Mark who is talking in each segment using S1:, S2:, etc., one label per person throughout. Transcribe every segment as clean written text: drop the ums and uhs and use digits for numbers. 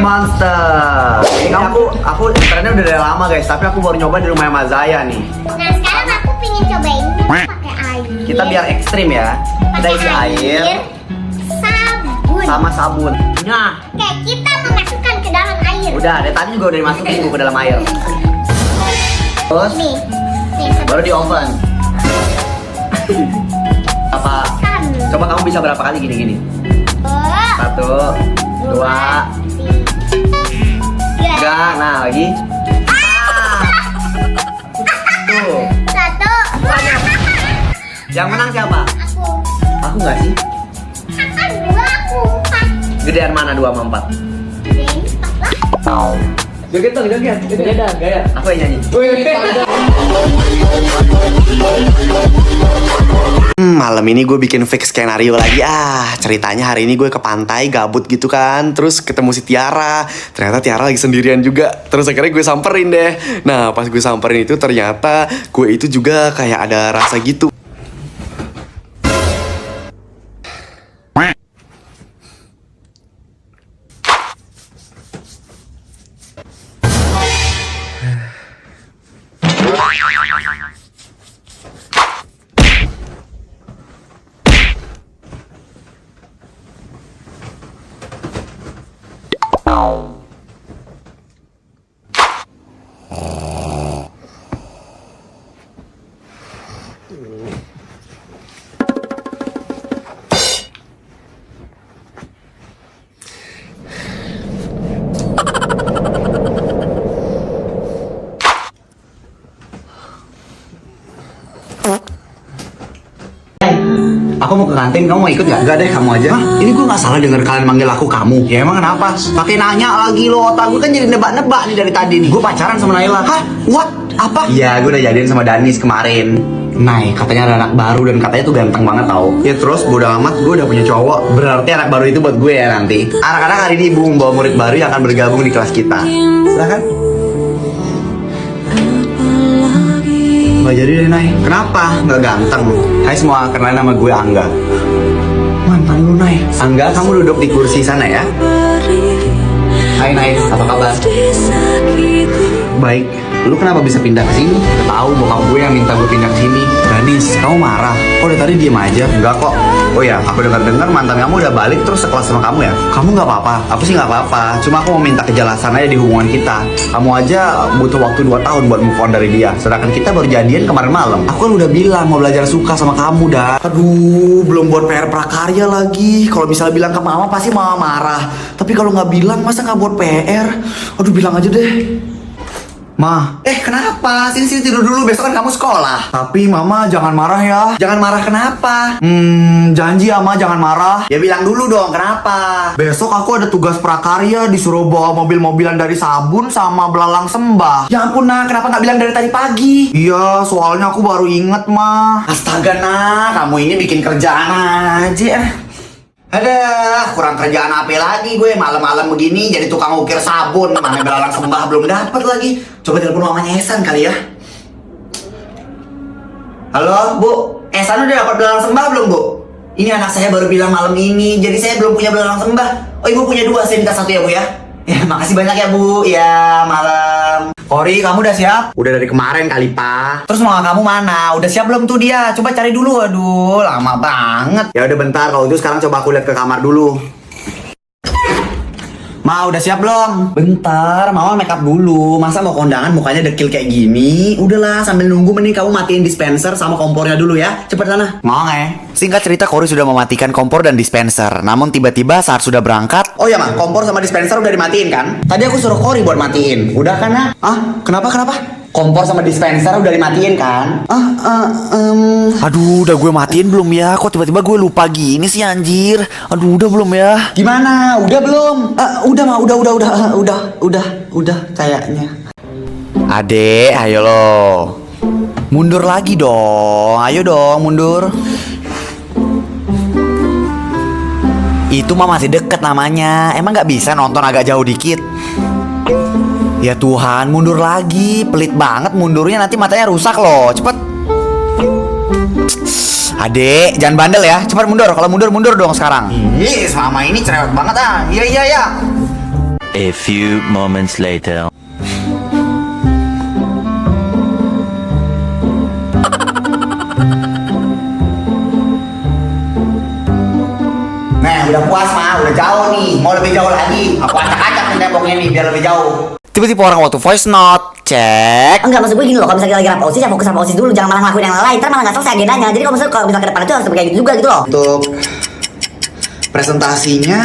S1: Monster. Ini aku trennya udah dari lama guys, tapi aku baru nyoba di rumah Mazaya nih.
S2: Nah sekarang aku pengen cobain pakai air.
S1: Kita biar ekstrim ya. Kita isi air
S2: sabun
S1: sama sabun. Nah,
S2: oke, kita memasukkan ke dalam air.
S1: udah dari tadi juga udah dimasukin ke dalam air. Terus
S2: Nih
S1: baru di oven. Apa?
S2: kan.
S1: Coba kamu bisa berapa kali gini-gini? 1, 2, 3. Nah lagi. Tuh.
S2: 1.
S1: Yang menang siapa?
S2: Aku.
S1: Aku nggak sih?
S2: Kan 2, aku 4.
S1: Gedean mana 2 sama 4?
S2: Gedein 4 lah.
S1: Joget dong, joget. Gaya. Aku yang nyanyi. Malam ini gue bikin fake skenario lagi. Ceritanya hari ini gue ke pantai gabut gitu kan. Terus ketemu si Tiara. Ternyata Tiara lagi sendirian juga. Terus akhirnya gue samperin deh. Nah pas gue samperin itu ternyata gue itu juga kayak ada rasa gitu. Aku mau ke kantin, kamu mau ikut gak? Enggak deh, kamu aja. Hah? Ini gue gak salah denger kalian manggil aku kamu. Ya emang kenapa? Pakai nanya lagi lo, otak gue kan jadi nebak-nebak nih dari tadi nih. Gue pacaran sama Naila. Hah? What? Apa? Iya, gue udah jadian sama Danis kemarin. Nay, katanya ada anak baru dan katanya tuh ganteng banget tau. Ya terus, bodo amat, gue udah punya cowok. Berarti anak baru itu buat gue ya nanti. Anak-anak hari ini ibu membawa murid baru yang akan bergabung di kelas kita. Silahkan. Nggak jadi deh, Nay. Kenapa? Nggak ganteng. Hai semua, kenalin nama gue Angga. Mantan lu, Nay. Angga, kamu duduk di kursi sana ya. Hai, Nay. Apa kabar? Baik. Lu kenapa bisa pindah ke sini? Tahu bokap gue yang minta gue pindah ke sini. Danis, kamu marah? Oh, dari tadi diem aja. Enggak kok. Oh ya, aku dengar mantan kamu udah balik terus sekelas sama kamu ya? Kamu nggak apa-apa. Aku sih nggak apa-apa. Cuma aku mau minta kejelasan aja di hubungan kita. Kamu aja butuh waktu 2 tahun buat move on dari dia. Sedangkan kita baru jadian kemarin malam. Aku kan udah bilang mau belajar suka sama kamu dah. Aduh, belum buat PR prakarya lagi. Kalau misalnya bilang ke mama pasti mama marah. Tapi kalau nggak bilang masa nggak buat PR? Aduh, bilang aja deh. Ma, kenapa? Sini tidur dulu, besok kan kamu sekolah. Tapi mama jangan marah ya. Jangan marah kenapa? Janji ya ma, jangan marah. Ya bilang dulu dong, kenapa? Besok aku ada tugas prakarya, disuruh bawa mobil-mobilan dari sabun sama belalang sembah. Ya ampun nak, kenapa nggak bilang dari tadi pagi? Iya, soalnya aku baru inget ma. Astaga nak, kamu ini bikin kerjaan aja. Ada kurang kerjaan apa lagi gue malam-malam begini jadi tukang ukir sabun, mana belalang sembah belum dapat lagi. Coba telepon mamanya Esan kali ya. Halo Bu, Esan udah dapat belalang sembah belum Bu? Ini anak saya baru bilang malam ini, jadi saya belum punya belalang sembah. Oh ibu punya 2, saya minta 1 ya Bu ya. Ya makasih banyak ya Bu. Ya malam. Kori, kamu udah siap? Udah dari kemarin kali Pak. Terus mama kamu mana? Udah siap belum tuh dia? Coba cari dulu. Aduh, lama banget. Ya udah bentar, kalau itu sekarang coba aku lihat ke kamar dulu. Ma, udah siap belum? Bentar, mama make up dulu. Masa mau kondangan mukanya dekil kayak gini? Udahlah, sambil nunggu mending kamu matiin dispenser sama kompornya dulu ya. Cepet sana. Ngonge. Singkat cerita, Kori sudah mematikan kompor dan dispenser. Namun tiba-tiba saat sudah berangkat, oh ya Ma, kompor sama dispenser udah dimatiin kan? Tadi aku suruh Kori buat matiin. Udah kan nah? Kenapa? Kompor sama dispenser udah dimatiin kan?
S3: Aduh, udah gue matiin belum ya? Kok tiba-tiba gue lupa gini sih anjir? Aduh, udah belum ya?
S1: Gimana? Udah belum? Udah Ma, udah kayaknya.
S3: Adek, ayo lo. Mundur lagi dong. Ayo dong, mundur. Itu mah masih deket namanya. Emang gak bisa nonton agak jauh dikit? Ya Tuhan, mundur lagi. Pelit banget mundurnya, nanti matanya rusak loh. Cepet. Adek, jangan bandel ya. Cepet mundur. Kalau mundur dong sekarang.
S1: Ih, selama ini cerewet banget Iya.
S4: A few moments later.
S3: Nah, udah puas mah, udah jauh nih. Mau lebih jauh lagi. Aku acak-acak nih temboknya nih biar lebih jauh. Tiba-tiba orang waktu voice note, cek.
S5: Enggak, maksud gue gini loh, kalau misalnya lagi rap OSIS ya fokus sama OSIS dulu, jangan malah ngelakuin yang lain, ntar malah nggak selesai agendanya. Jadi kalau misalnya ke depan itu harus kayak gitu juga gitu loh.
S1: Untuk presentasinya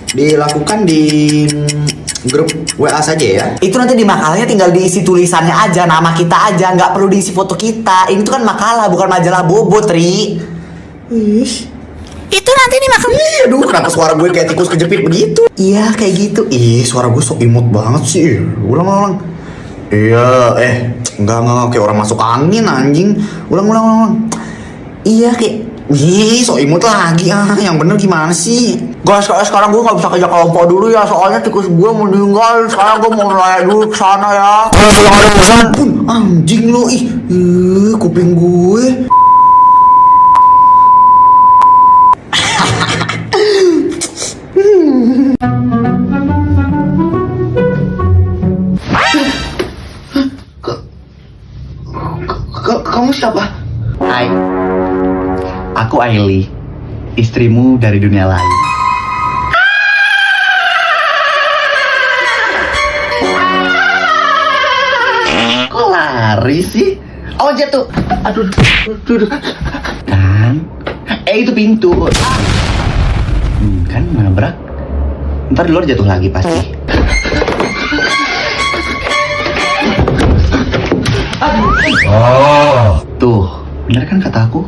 S1: dilakukan di grup WA saja ya.
S3: Itu nanti di makalahnya tinggal diisi tulisannya aja, nama kita aja, nggak perlu diisi foto kita. Ini tuh kan makalah, bukan majalah bobo, Tri.
S5: Itu nanti dimakan.
S1: Iya, aduh, kenapa suara gue kayak tikus kejepit begitu?
S3: Iya, kayak gitu.
S1: Ih, suara gue sok imut banget sih. Ulang. Iya, enggak, kayak orang masuk angin anjing. Ulang.
S3: Iya, kayak
S1: Ih, sok imut lagi yang bener gimana sih?
S3: guys, sekarang gue nggak bisa kerja kelompok dulu ya, soalnya tikus gue meninggal. Sekarang gue mau naik dulu ke sana ya.
S1: Ampun, anjing lo, kuping gue. Kamu siapa?
S3: Hai, aku Aili, istrimu dari dunia lain.
S1: Kok lari sih? Oh, jatuh. Aduh. Kan? Itu pintu. Kan nabrak. Ntar di luar jatuh lagi pasti. Oh. Tuh, bener kan kata aku?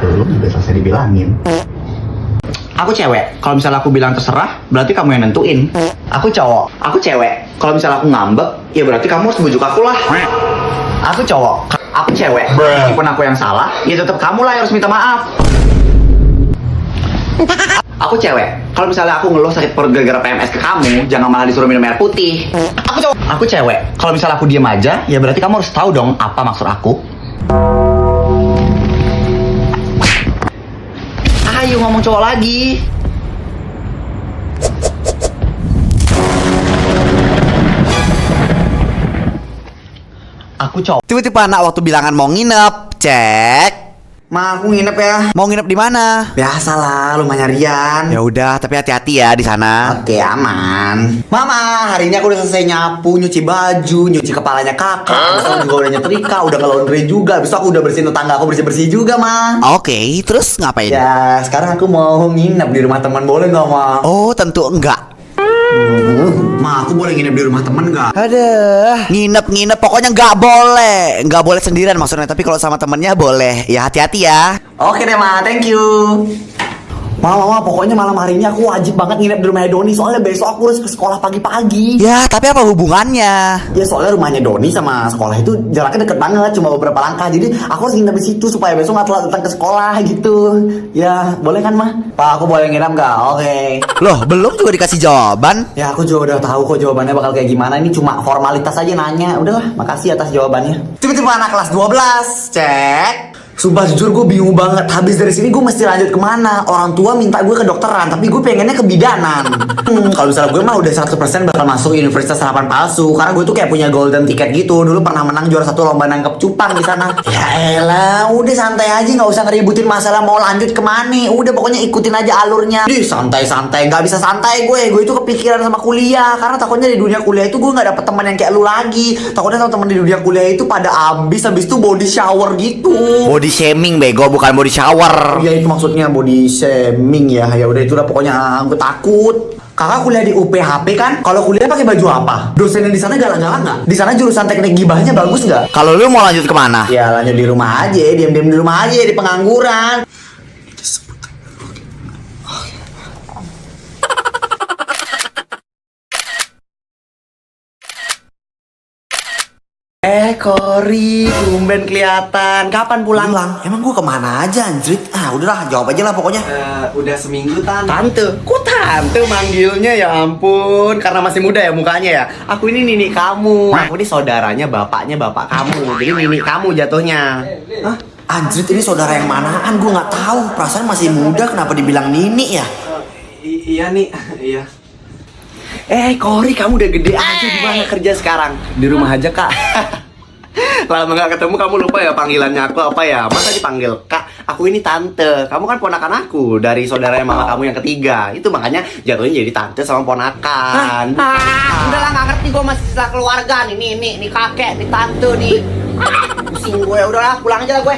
S1: Belum udah selesai dibilangin. Aku cewek. Kalau misalnya aku bilang terserah, berarti kamu yang nentuin. Aku cowok. Aku cewek. Kalau misalnya aku ngambek, ya berarti kamu harus bujuk aku lah. Aku cowok. Aku cewek. Meskipun aku yang salah, ya tetap kamu lah yang harus minta maaf. Aku cewek. Kalau misalnya aku ngeluh sakit perut gara-gara PMS ke kamu, jangan malah disuruh minum air putih. Aku cowok. Aku cewek. Kalau misalnya aku diem aja, ya berarti kamu harus tahu dong apa maksud aku. Ayo ngomong cowok lagi. Aku cowok.
S3: Tiba-tiba anak waktu bilangan mau nginep, cek.
S1: Ma, aku nginep ya.
S3: Mau nginep di mana?
S1: Biasalah, lumayan rian.
S3: Ya udah, tapi hati-hati ya di sana.
S1: Oke, aman. Mama, hari ini aku udah selesai nyapu, nyuci baju, nyuci kepalanya kakak. Habis itu juga udah nyetrika, udah ke laundry juga. Habis itu aku udah bersihin tetangga aku bersih-bersih juga, Ma.
S3: Oke, terus ngapain?
S1: Ya, sekarang aku mau nginep di rumah teman, boleh nggak, Ma?
S3: Oh, tentu enggak.
S1: Ma, aku boleh nginep di rumah teman nggak?
S3: Aduh, nginep pokoknya nggak boleh sendirian maksudnya. Tapi kalau sama temennya boleh. Ya hati-hati ya.
S1: Oke deh, Ma, thank you.
S3: Mama, pokoknya malam hari ini aku wajib banget nginep di rumahnya Doni. Soalnya besok aku harus ke sekolah pagi-pagi. Ya, tapi apa hubungannya? Ya soalnya rumahnya Doni sama sekolah itu jaraknya deket banget, cuma beberapa langkah. Jadi aku harus nginep di situ supaya besok nggak telat datang ke sekolah gitu. Ya, boleh kan, Ma? Pak, aku boleh nginep nggak? Oke. Loh, belum juga dikasih jawaban. Ya, aku juga udah tahu kok jawabannya bakal kayak gimana. Ini cuma formalitas aja nanya. Udahlah, makasih atas jawabannya. Tiba-tiba anak kelas 12, cek. Sumpah jujur gue bingung banget. Habis dari sini gue mesti lanjut kemana? Orang tua minta gue ke dokteran, tapi gue pengennya ke bidanan. Kalau misalnya gue mah udah 100% bakal masuk universitas harapan palsu. Karena gue tuh kayak punya golden ticket gitu. Dulu pernah menang juara 1 lomba nangkep cupang di sana. Ya elah, udah santai aja, nggak usah ngeributin masalah mau lanjut kemana. Udah pokoknya ikutin aja alurnya. Ih, santai-santai, nggak bisa santai gue. Gue itu kepikiran sama kuliah. Karena takutnya di dunia kuliah itu gue nggak dapet teman yang kayak lu lagi. Takutnya teman-teman di dunia kuliah itu pada habis itu body shower gitu. Body shaming bego, bukan body shower.
S1: Ya itu maksudnya body shaming ya. Ya udah itulah pokoknya gue takut. Kakak kuliah di UPHP kan? Kalau kuliah pakai baju apa? Dosennya di sana galak-galak nggak? Di sana jurusan teknik gibahnya bagus nggak?
S3: Kalau lu mau lanjut kemana?
S1: Ya lanjut di rumah aja, diam-diam di rumah aja, di pengangguran.
S3: Kori, tumben kelihatan. Kapan pulang? Emang gua kemana aja, anjrit? Udahlah, jawab aja lah pokoknya.
S6: Udah seminggu Tan.
S3: Tante, kok tante manggilnya ya ampun? Karena masih muda ya mukanya ya. Aku ini nini kamu. Aku ini saudaranya bapaknya bapak kamu. Jadi nini kamu jatuhnya. Hah? Anjrit, ini saudara yang manaan? Gua nggak tahu. Perasaan masih muda, kenapa dibilang nini ya?
S1: Iya nih, iya.
S3: Kori, kamu udah gede aja. Di mana kerja sekarang?
S1: Di rumah aja, Kak. Lama gak ketemu kamu lupa ya panggilannya aku apa ya? Masa dipanggil Kak? Aku ini tante. Kamu kan ponakan aku dari saudara mama kamu yang ketiga. Itu makanya jatuhnya jadi tante sama ponakan.
S3: Udah lah, nggak ngerti gue masih sisa keluarga nih kakek, nih tante nih. Pusing gue, udahlah pulang aja lah gue.